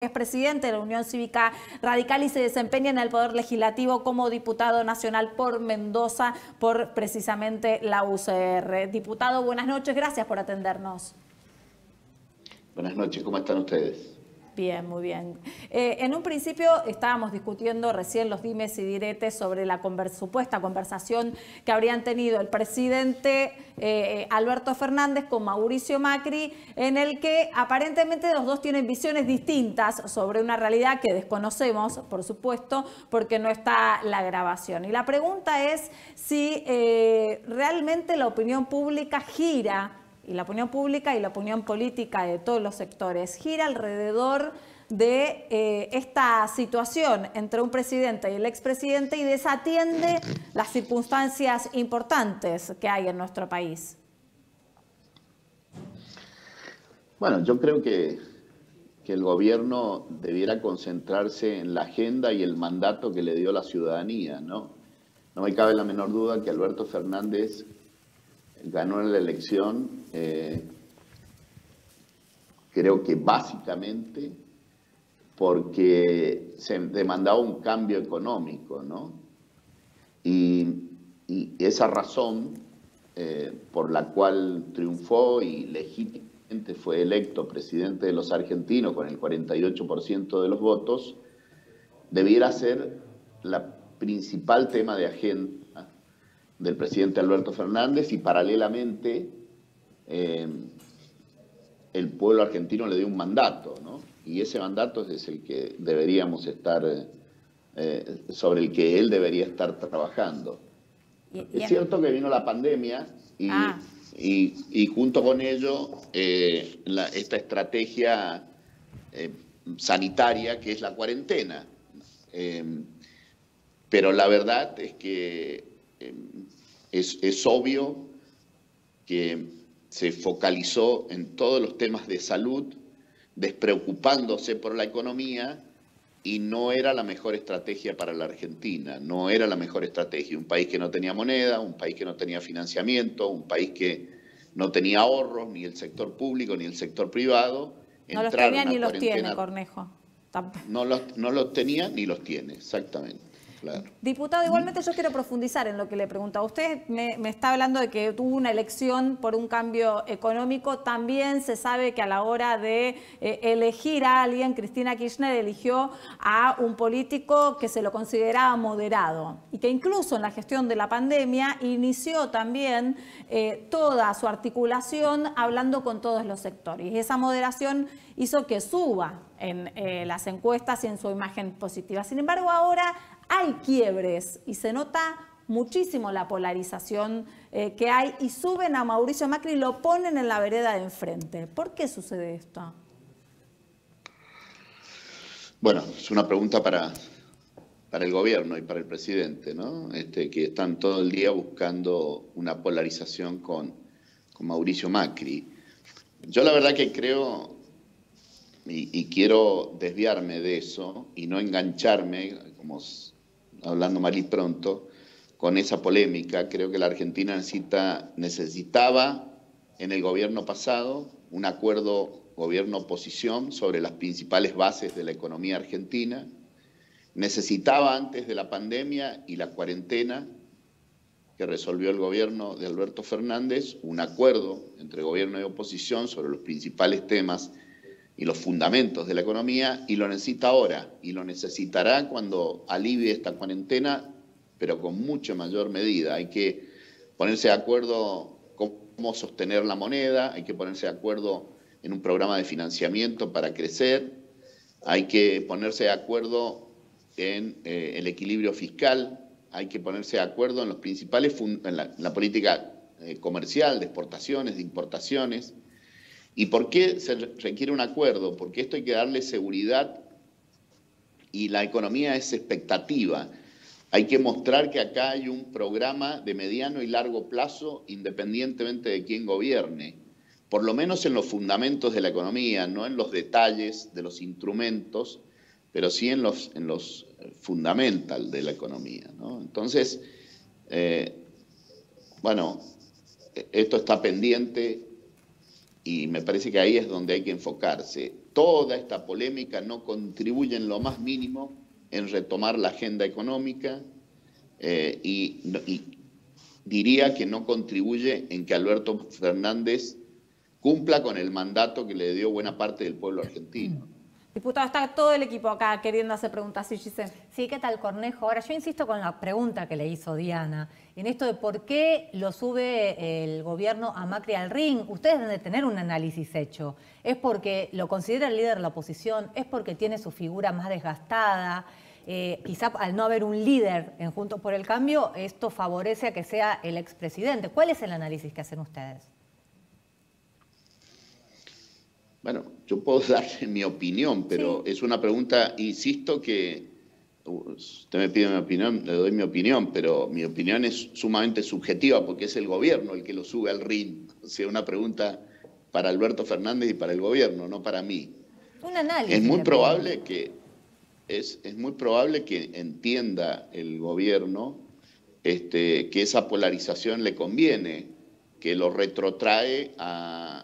Es presidente de la Unión Cívica Radical y se desempeña en el Poder Legislativo como diputado nacional por Mendoza, por precisamente la UCR. Diputado, buenas noches, gracias por atendernos. Buenas noches, ¿cómo están ustedes? Bien, muy bien. En un principio estábamos discutiendo recién los dimes y diretes sobre la supuesta conversación que habrían tenido el presidente Alberto Fernández con Mauricio Macri, en el que aparentemente los dos tienen visiones distintas sobre una realidad que desconocemos, por supuesto, porque no está la grabación. Y la pregunta es si realmente la opinión pública gira, y la opinión pública y la opinión política de todos los sectores gira alrededor de esta situación entre un presidente y el expresidente y desatiende las circunstancias importantes que hay en nuestro país. Bueno, yo creo que el gobierno debiera concentrarse en la agenda y el mandato que le dio la ciudadanía, ¿no? No me cabe la menor duda que Alberto Fernández ganó en la elección, creo que básicamente porque se demandaba un cambio económico, ¿no? Y esa razón por la cual triunfó y legítimamente fue electo presidente de los argentinos con el 48% de los votos, debiera ser la principal tema de agenda del presidente Alberto Fernández, y paralelamente el pueblo argentino le dio un mandato, ¿no? Y ese mandato es el que deberíamos estar, sobre el que él debería estar trabajando. Es cierto que vino la pandemia y junto con ello esta estrategia sanitaria que es la cuarentena. Pero la verdad es que es obvio que se focalizó en todos los temas de salud, despreocupándose por la economía, y no era la mejor estrategia para la Argentina, no era la mejor estrategia. Un país que no tenía moneda, un país que no tenía financiamiento, un país que no tenía ahorros, ni el sector público ni el sector privado. No los tenía ni los tiene, Cornejo. No los tenía ni los tiene, exactamente. Claro. Diputado, igualmente yo quiero profundizar en lo que le preguntaba. Usted me está hablando de que tuvo una elección por un cambio económico. También se sabe que a la hora de elegir a alguien, Cristina Kirchner eligió a un político que se lo consideraba moderado y que incluso en la gestión de la pandemia inició también toda su articulación hablando con todos los sectores. Y esa moderación hizo que suba en las encuestas y en su imagen positiva. Sin embargo, ahora hay quiebres y se nota muchísimo la polarización que hay, y suben a Mauricio Macri y lo ponen en la vereda de enfrente. ¿Por qué sucede esto? Bueno, es una pregunta para el gobierno y para el presidente, ¿no? Que están todo el día buscando una polarización con Mauricio Macri. Yo la verdad que creo, y quiero desviarme de eso y no engancharme, como hablando mal y pronto, con esa polémica. Creo que la Argentina necesitaba en el gobierno pasado un acuerdo gobierno-oposición sobre las principales bases de la economía argentina. Necesitaba antes de la pandemia y la cuarentena que resolvió el gobierno de Alberto Fernández un acuerdo entre gobierno y oposición sobre los principales temas y los fundamentos de la economía, y lo necesita ahora, y lo necesitará cuando alivie esta cuarentena, pero con mucha mayor medida. Hay que ponerse de acuerdo cómo sostener la moneda, hay que ponerse de acuerdo en un programa de financiamiento para crecer, hay que ponerse de acuerdo en el equilibrio fiscal, hay que ponerse de acuerdo en los principales en la política comercial, de exportaciones, de importaciones. ¿Y por qué se requiere un acuerdo? Porque esto hay que darle seguridad, y la economía es expectativa. Hay que mostrar que acá hay un programa de mediano y largo plazo independientemente de quién gobierne, por lo menos en los fundamentos de la economía, no en los detalles de los instrumentos, pero sí en los fundamentals de la economía, ¿no? Entonces, bueno, esto está pendiente. Y me parece que ahí es donde hay que enfocarse. toda esta polémica no contribuye en lo más mínimo en retomar la agenda económica y diría que no contribuye en que Alberto Fernández cumpla con el mandato que le dio buena parte del pueblo argentino. Diputado, está todo el equipo acá queriendo hacer preguntas. Sí, Giselle. Sí, ¿qué tal, Cornejo? Ahora, yo insisto con la pregunta que le hizo Diana, en esto de por qué lo sube el gobierno a Macri al ring. Ustedes deben de tener un análisis hecho. ¿Es porque lo considera el líder de la oposición? ¿Es porque tiene su figura más desgastada? Quizá al no haber un líder en Juntos por el Cambio, esto favorece a que sea el expresidente. ¿Cuál es el análisis que hacen ustedes? Bueno, yo puedo dar mi opinión, pero sí, es una pregunta, insisto que usted me pide mi opinión, le doy mi opinión, pero mi opinión es sumamente subjetiva porque es el gobierno el que lo sube al ring. O sea, una pregunta para Alberto Fernández y para el gobierno, no para mí. Un análisis. Es muy probable que entienda el gobierno que esa polarización le conviene, que lo retrotrae a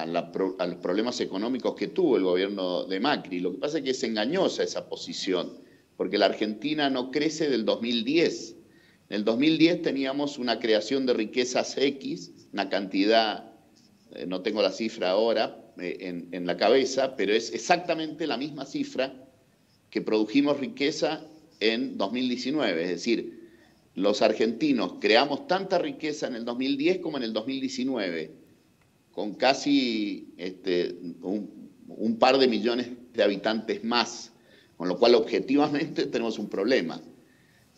los problemas económicos que tuvo el gobierno de Macri. Lo que pasa es que es engañosa esa posición, porque la Argentina no crece del 2010. En el 2010 teníamos una creación de riquezas X, una cantidad, no tengo la cifra ahora en la cabeza, pero es exactamente la misma cifra que produjimos riqueza en 2019. Es decir, los argentinos creamos tanta riqueza en el 2010 como en el 2019. Con casi un par de millones de habitantes más, con lo cual objetivamente tenemos un problema.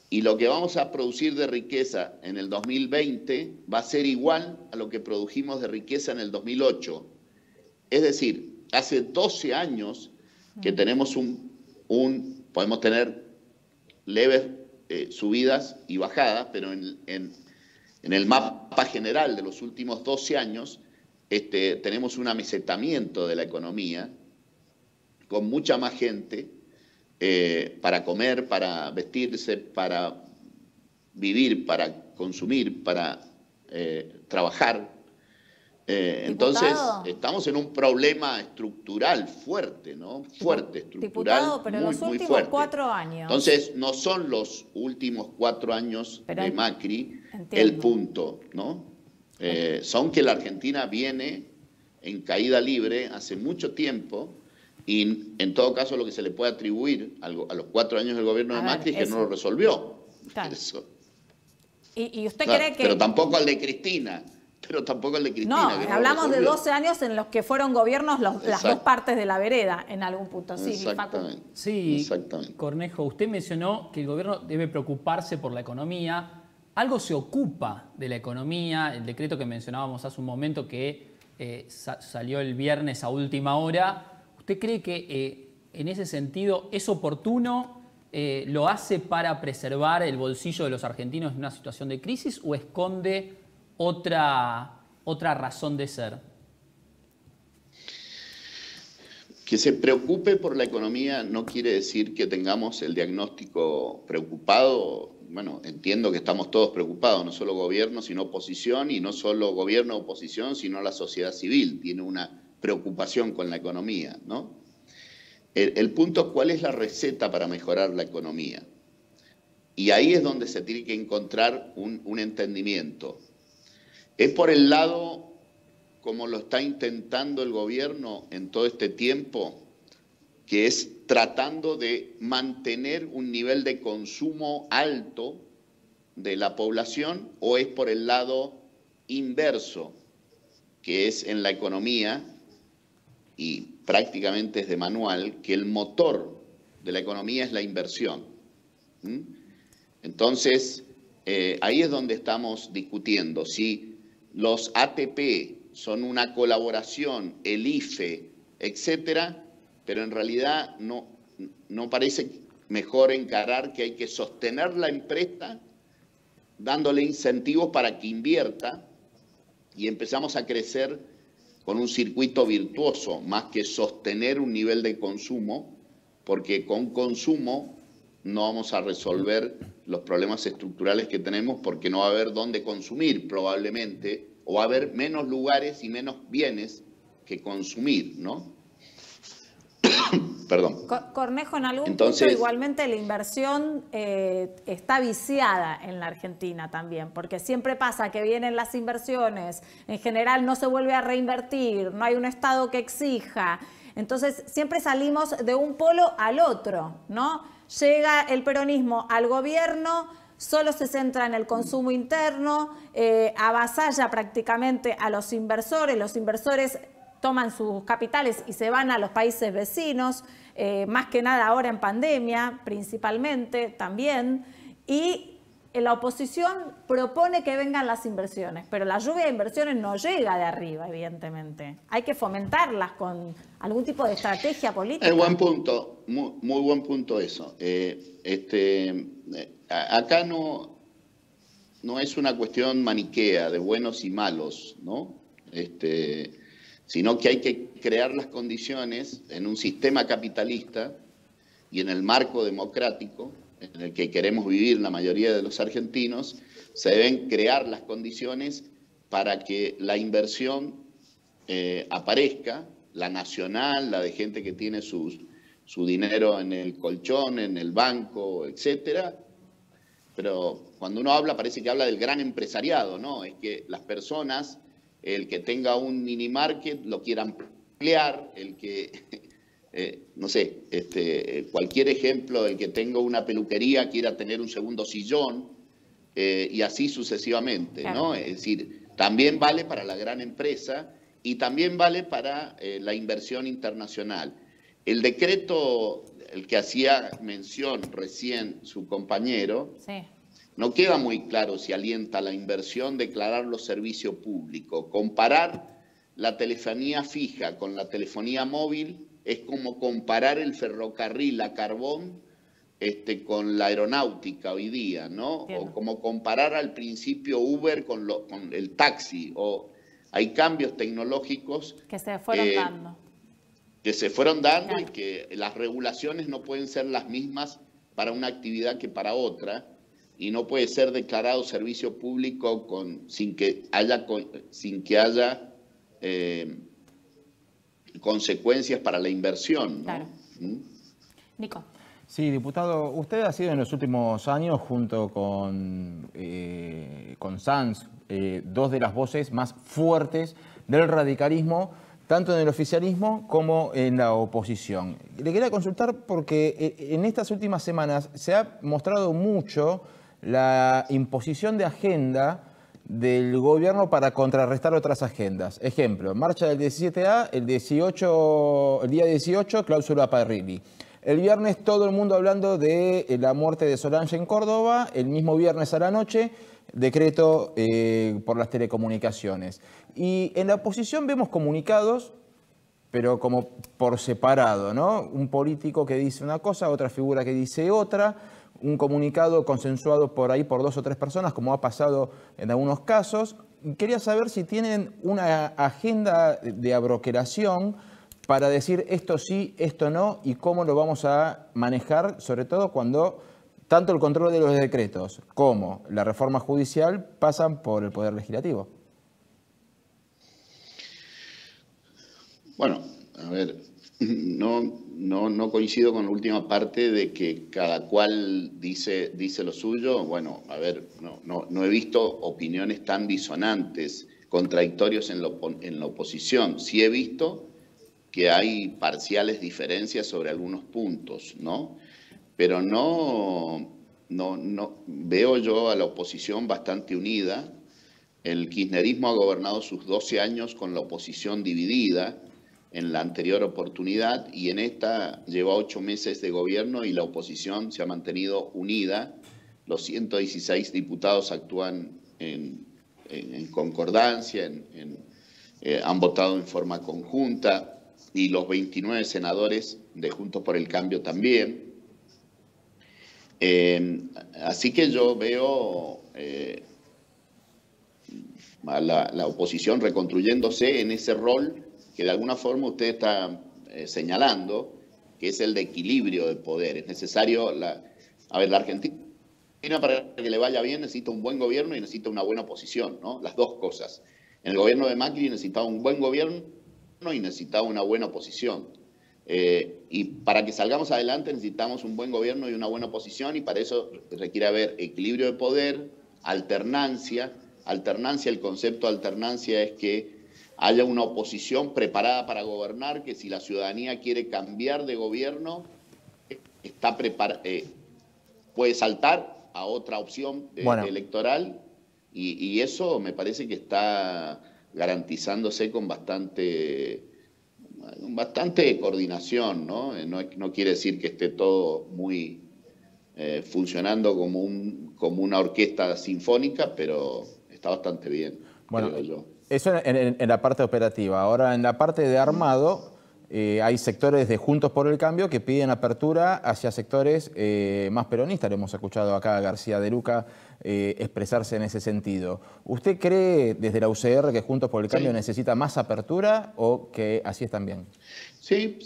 Y lo que vamos a producir de riqueza en el 2020 va a ser igual a lo que produjimos de riqueza en el 2008. Es decir, hace 12 años que tenemos podemos tener leves subidas y bajadas, pero en el mapa general de los últimos 12 años, tenemos un amesetamiento de la economía con mucha más gente para comer, para vestirse, para vivir, para consumir, para trabajar. Entonces, estamos en un problema estructural fuerte, ¿no? Fuerte, estructural. Diputado, pero en los últimos 4 años. Entonces, no son los últimos 4 años de Macri el punto, ¿no? Son que la Argentina viene en caída libre hace mucho tiempo y en todo caso lo que se le puede atribuir a los 4 años del gobierno de Macri es que no lo resolvió. Claro. Eso. ¿Y usted cree que...? Pero tampoco el de Cristina. No, hablamos de 12 años en los que fueron gobiernos las dos partes de la vereda en algún punto. Sí, exactamente. Sí, exactamente. Cornejo, usted mencionó que el gobierno debe preocuparse por la economía. Algo se ocupa de la economía, el decreto que mencionábamos hace un momento que salió el viernes a última hora. ¿Usted cree que en ese sentido es oportuno, lo hace para preservar el bolsillo de los argentinos en una situación de crisis o esconde otra razón de ser? Que se preocupe por la economía no quiere decir que tengamos el diagnóstico preocupado. Bueno, entiendo que estamos todos preocupados, no solo gobierno, sino oposición, y no solo gobierno o oposición, sino la sociedad civil tiene una preocupación con la economía, ¿no? El punto es cuál es la receta para mejorar la economía. Y ahí es donde se tiene que encontrar un entendimiento. Es por el lado, como lo está intentando el gobierno en todo este tiempo, que es tratando de mantener un nivel de consumo alto de la población, o es por el lado inverso, que es en la economía, y prácticamente es de manual, que el motor de la economía es la inversión. Entonces, ahí es donde estamos discutiendo si los ATP son una colaboración, el IFE, etcétera, pero en realidad no parece mejor encarar que hay que sostener la empresa dándole incentivos para que invierta y empezamos a crecer con un circuito virtuoso, más que sostener un nivel de consumo, porque con consumo no vamos a resolver los problemas estructurales que tenemos porque no va a haber dónde consumir probablemente, o va a haber menos lugares y menos bienes que consumir, ¿no? Perdón. Cornejo, en algún Entonces, punto igualmente la inversión está viciada en la Argentina también, porque siempre pasa que vienen las inversiones, en general no se vuelve a reinvertir, no hay un Estado que exija, entonces siempre salimos de un polo al otro, ¿no? Llega el peronismo al gobierno, solo se centra en el consumo interno, avasalla prácticamente a los inversores toman sus capitales y se van a los países vecinos, más que nada ahora en pandemia, principalmente también, y la oposición propone que vengan las inversiones, pero la lluvia de inversiones no llega de arriba, evidentemente. Hay que fomentarlas con algún tipo de estrategia política. Es buen punto, muy buen punto eso. Acá no es una cuestión maniquea de buenos y malos, ¿no? Sino que hay que crear las condiciones en un sistema capitalista y en el marco democrático en el que queremos vivir la mayoría de los argentinos, se deben crear las condiciones para que la inversión aparezca, la nacional, la de gente que tiene su dinero en el colchón, en el banco, etcétera. Pero cuando uno habla, parece que habla del gran empresariado, ¿no? Es que las personas, el que tenga un mini market lo quiera ampliar, el que, no sé, cualquier ejemplo, el que tenga una peluquería quiera tener un segundo sillón, y así sucesivamente, claro, ¿no? Es decir, también vale para la gran empresa y también vale para la inversión internacional. El decreto, el que hacía mención recién su compañero, sí, no queda muy claro si alienta la inversión, declararlo servicio público. Comparar la telefonía fija con la telefonía móvil es como comparar el ferrocarril a carbón con la aeronáutica hoy día, ¿no? Entiendo. O como comparar al principio Uber con el taxi. Hay cambios tecnológicos que se fueron dando. Que se fueron dando, claro, y que las regulaciones no pueden ser las mismas para una actividad que para otra, y no puede ser declarado servicio público sin que haya consecuencias para la inversión, ¿no? Claro. Nico. Sí, diputado, usted ha sido en los últimos años, junto con Sanz, dos de las voces más fuertes del radicalismo, tanto en el oficialismo como en la oposición. Le quería consultar porque en estas últimas semanas se ha mostrado mucho la imposición de agenda del gobierno para contrarrestar otras agendas. Ejemplo, marcha del 17A, el día 18, cláusula Parrilli. El viernes todo el mundo hablando de la muerte de Solange en Córdoba, el mismo viernes a la noche, decreto por las telecomunicaciones. Y en la oposición vemos comunicados, pero como por separado, ¿no? Un político que dice una cosa, otra figura que dice otra, un comunicado consensuado por ahí por 2 o 3 personas, como ha pasado en algunos casos. Quería saber si tienen una agenda de abroquelación para decir esto sí, esto no, y cómo lo vamos a manejar, sobre todo cuando tanto el control de los decretos como la reforma judicial pasan por el Poder Legislativo. Bueno, a ver, no coincido con la última parte de que cada cual dice lo suyo. Bueno, a ver, no he visto opiniones tan disonantes, contradictorios en la oposición. Sí he visto que hay parciales diferencias sobre algunos puntos, ¿no? Pero no veo yo a la oposición bastante unida. El kirchnerismo ha gobernado sus 12 años con la oposición dividida en la anterior oportunidad, y en esta lleva 8 meses de gobierno y la oposición se ha mantenido unida. Los 116 diputados actúan en concordancia, han votado en forma conjunta, y los 29 senadores de Juntos por el Cambio también. Así que yo veo a la oposición reconstruyéndose en ese rol que de alguna forma usted está señalando, que es el de equilibrio de poder. Es necesario, la Argentina, para que le vaya bien, necesita un buen gobierno y necesita una buena oposición, ¿no? Las dos cosas. En el gobierno de Macri necesitaba un buen gobierno y necesitaba una buena oposición. Y para que salgamos adelante necesitamos un buen gobierno y una buena oposición, y para eso requiere haber equilibrio de poder, alternancia. Alternancia, el concepto de alternancia es que haya una oposición preparada para gobernar, que si la ciudadanía quiere cambiar de gobierno, puede saltar a otra opción electoral, y eso me parece que está garantizándose con bastante coordinación, ¿no? No quiere decir que esté todo muy funcionando como una orquesta sinfónica, pero está bastante bien, creo yo. Eso en la parte operativa. Ahora, en la parte de armado, hay sectores de Juntos por el Cambio que piden apertura hacia sectores más peronistas. Le hemos escuchado acá a García de Luca expresarse en ese sentido. ¿Usted cree desde la UCR que Juntos por el Cambio necesita más apertura o que así están bien? Sí.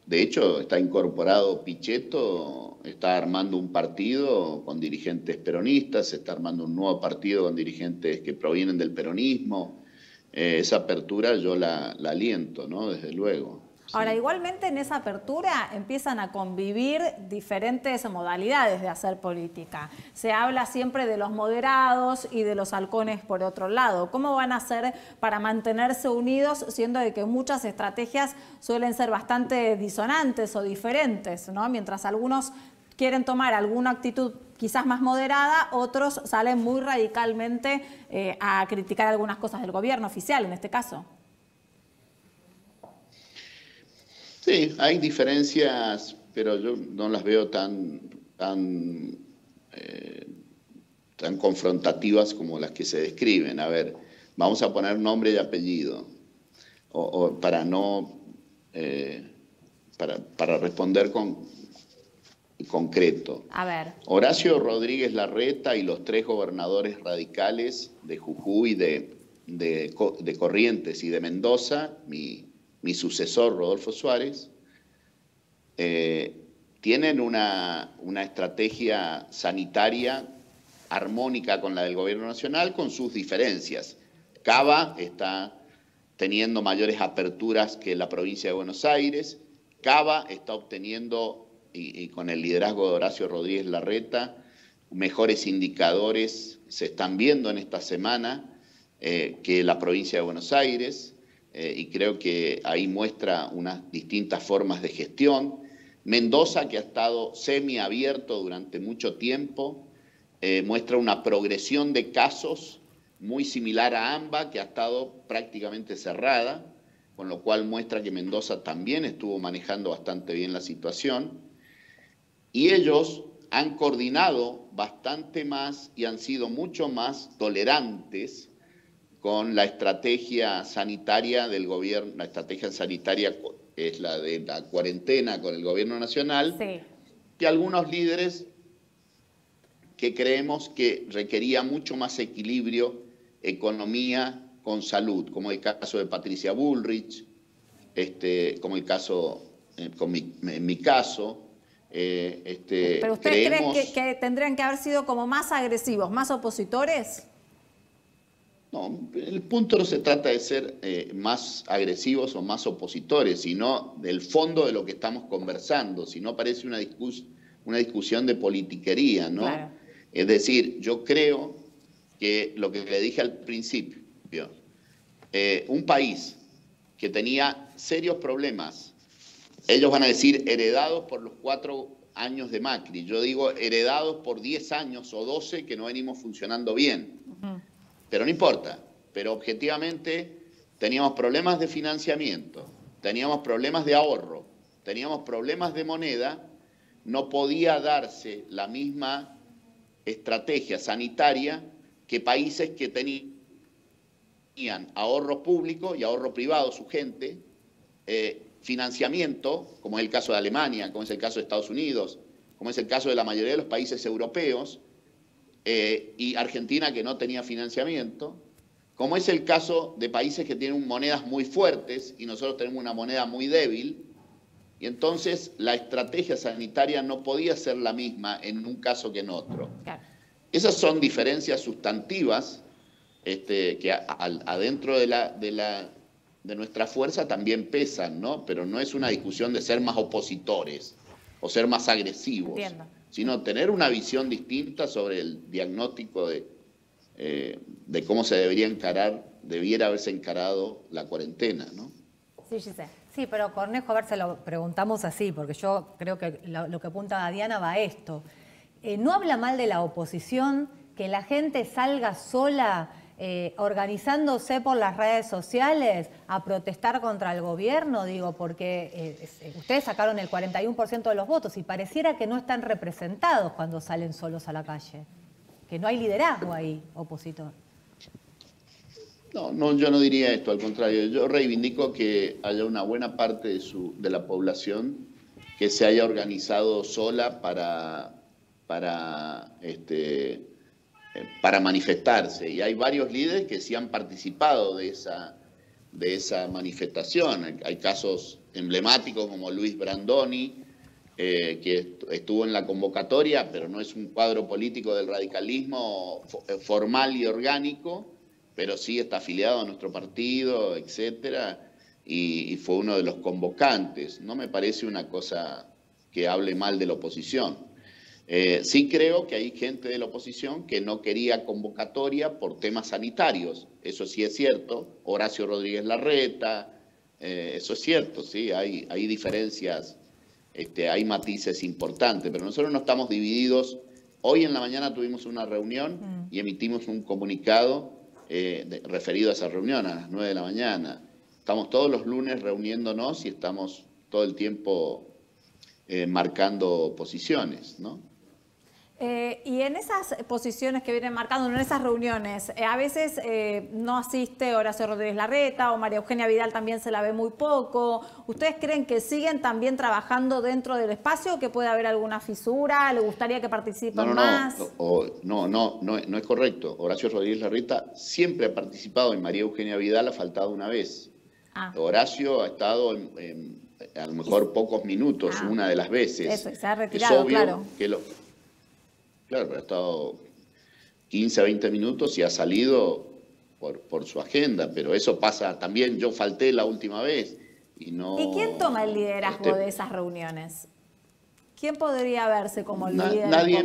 De hecho, está incorporado Pichetto, está armando un partido con dirigentes peronistas, se está armando un nuevo partido con dirigentes que provienen del peronismo. Esa apertura yo la aliento, ¿no? Desde luego. Ahora, igualmente en esa apertura empiezan a convivir diferentes modalidades de hacer política. Se habla siempre de los moderados y de los halcones por otro lado. ¿Cómo van a hacer para mantenerse unidos, siendo de que muchas estrategias suelen ser bastante disonantes o diferentes, ¿no? Mientras algunos quieren tomar alguna actitud quizás más moderada, otros salen muy radicalmente a criticar algunas cosas del gobierno oficial, en este caso? Sí, hay diferencias, pero yo no las veo tan confrontativas como las que se describen. A ver, vamos a poner nombre y apellido, para responder concreto. A ver. Horacio Rodríguez Larreta y los 3 gobernadores radicales de Jujuy, de Corrientes y de Mendoza, mi sucesor, Rodolfo Suárez, tienen una estrategia sanitaria armónica con la del gobierno nacional, con sus diferencias. Cava está teniendo mayores aperturas que la provincia de Buenos Aires. Cava está obteniendo, y con el liderazgo de Horacio Rodríguez Larreta, mejores indicadores se están viendo en esta semana que la provincia de Buenos Aires. Y creo que ahí muestra unas distintas formas de gestión. Mendoza, que ha estado semiabierto durante mucho tiempo, muestra una progresión de casos muy similar a AMBA, que ha estado prácticamente cerrada, con lo cual muestra que Mendoza también estuvo manejando bastante bien la situación. Y ellos han coordinado bastante más y han sido mucho más tolerantes con la estrategia sanitaria del gobierno. La estrategia sanitaria es la de la cuarentena con el gobierno nacional, que algunos líderes que creemos que requería mucho más equilibrio, economía con salud, como el caso de Patricia Bullrich, como el caso, en mi caso. ¿Pero usted cree que tendrían que haber sido como más agresivos, más opositores? No, el punto no se trata de ser más agresivos o más opositores, sino del fondo de lo que estamos conversando. Si no, parece una discusión de politiquería, ¿no? Claro. Es decir, yo creo que lo que le dije al principio, un país que tenía serios problemas, ellos van a decir heredados por los 4 años de Macri, yo digo heredados por 10 años o 12 que no venimos funcionando bien. Pero no importa, pero objetivamente teníamos problemas de financiamiento, teníamos problemas de ahorro, teníamos problemas de moneda, no podía darse la misma estrategia sanitaria que países que tenían ahorro público y ahorro privado, su gente, financiamiento, como es el caso de Alemania, como es el caso de Estados Unidos, como es el caso de la mayoría de los países europeos, y Argentina, que no tenía financiamiento, como es el caso de países que tienen monedas muy fuertes y nosotros tenemos una moneda muy débil, y entonces la estrategia sanitaria no podía ser la misma en un caso que en otro. Claro. Esas son diferencias sustantivas que adentro de nuestra fuerza también pesan, ¿no? Pero no es una discusión de ser más opositores o ser más agresivos, sino tener una visión distinta sobre el diagnóstico de cómo se debiera haberse encarado la cuarentena, ¿no? Sí, Giselle. Sí, pero Cornejo, a ver, se lo preguntamos así, porque yo creo que lo que apunta a Diana va a esto. ¿No habla mal de la oposición que la gente salga sola, organizándose por las redes sociales a protestar contra el gobierno? Digo, porque ustedes sacaron el 41% de los votos y pareciera que no están representados cuando salen solos a la calle, que no hay liderazgo ahí opositor. No, yo no diría esto, al contrario. Yo reivindico que haya una buena parte de la población que se haya organizado sola para manifestarse. Y hay varios líderes que sí han participado de esa manifestación. Hay casos emblemáticos como Luis Brandoni, que estuvo en la convocatoria, pero no es un cuadro político del radicalismo formal y orgánico, pero sí está afiliado a nuestro partido, etcétera, y fue uno de los convocantes. No me parece una cosa que hable mal de la oposición. Sí creo que hay gente de la oposición que no quería convocatoria por temas sanitarios. Eso sí es cierto. Horacio Rodríguez Larreta, eso es cierto, sí, hay diferencias, hay matices importantes, pero nosotros no estamos divididos. Hoy en la mañana tuvimos una reunión y emitimos un comunicado referido a esa reunión a las 9 de la mañana. Estamos todos los lunes reuniéndonos y estamos todo el tiempo marcando posiciones, ¿no? Y en esas posiciones que vienen marcando, en esas reuniones, a veces no asiste Horacio Rodríguez Larreta o María Eugenia Vidal también se la ve muy poco. ¿Ustedes creen que siguen también trabajando dentro del espacio, que puede haber alguna fisura? ¿Le gustaría que participen más? No es correcto. Horacio Rodríguez Larreta siempre ha participado y María Eugenia Vidal ha faltado una vez. Horacio ha estado a lo mejor pocos minutos, una de las veces. Eso, se ha retirado, es obvio claro. Claro, pero ha estado 15 a 20 minutos y ha salido por su agenda, pero eso pasa también. Yo falté la última vez y no... ¿Y quién toma el liderazgo de esas reuniones? ¿Quién podría verse como el líder? Nadie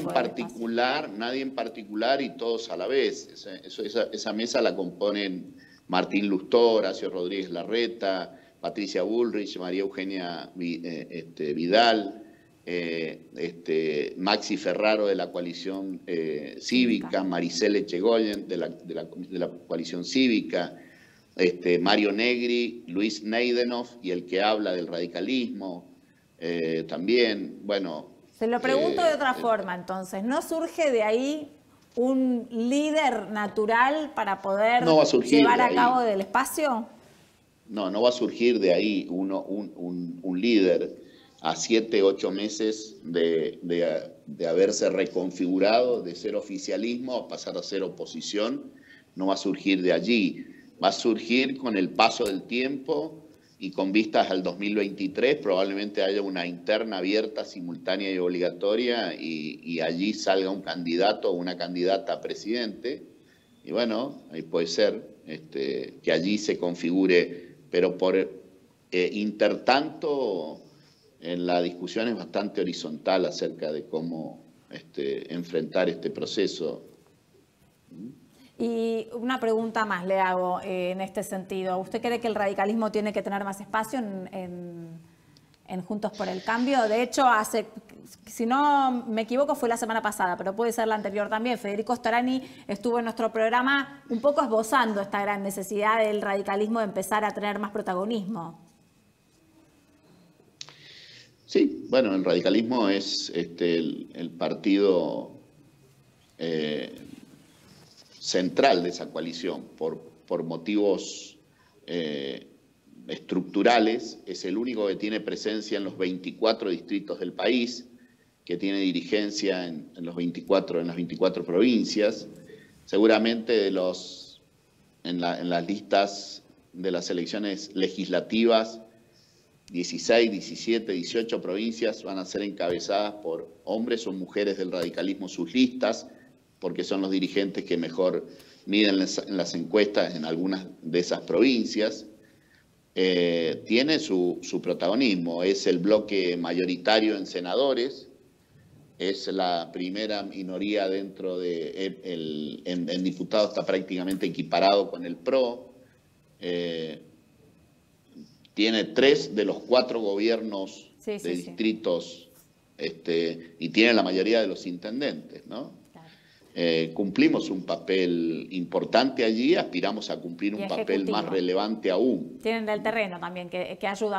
en particular y todos a la vez. Esa mesa la componen Martín Lustó, Horacio Rodríguez Larreta, Patricia Bullrich, María Eugenia Vidal, Maxi Ferraro de la coalición cívica, Maricela Echegoyen de la coalición cívica, Mario Negri, Luis Neidenhoff y el que habla del radicalismo, también, bueno... Se lo pregunto de otra forma, entonces, ¿no surge de ahí un líder natural para poder llevar a cabo del espacio? No va a surgir de ahí un líder a 7, 8 meses de haberse reconfigurado, de ser oficialismo a pasar a ser oposición. No va a surgir de allí. Va a surgir con el paso del tiempo y con vistas al 2023. Probablemente haya una interna abierta, simultánea y obligatoria y allí salga un candidato o una candidata a presidente. Y bueno, ahí puede ser que allí se configure, pero por intertanto... La discusión es bastante horizontal acerca de cómo enfrentar este proceso. Y una pregunta más le hago en este sentido. ¿Usted cree que el radicalismo tiene que tener más espacio en Juntos por el Cambio? De hecho, si no me equivoco, fue la semana pasada, pero puede ser la anterior también. Federico Storani estuvo en nuestro programa un poco esbozando esta gran necesidad del radicalismo de empezar a tener más protagonismo. Sí, bueno, el radicalismo es el partido central de esa coalición. Por motivos estructurales, es el único que tiene presencia en los 24 distritos del país, que tiene dirigencia en las 24 provincias. Seguramente en las listas de las elecciones legislativas, 16, 17, 18 provincias van a ser encabezadas por hombres o mujeres del radicalismo, sus listas, porque son los dirigentes que mejor miden en las encuestas en algunas de esas provincias. tiene su protagonismo. Es el bloque mayoritario en senadores, es la primera minoría dentro de... En diputados está prácticamente equiparado con el PRO. Tiene 3 de los 4 gobiernos de distritos y tiene la mayoría de los intendentes, ¿no? Cumplimos un papel importante allí, aspiramos a cumplir un papel más relevante aún. Tienen el terreno también que ayuda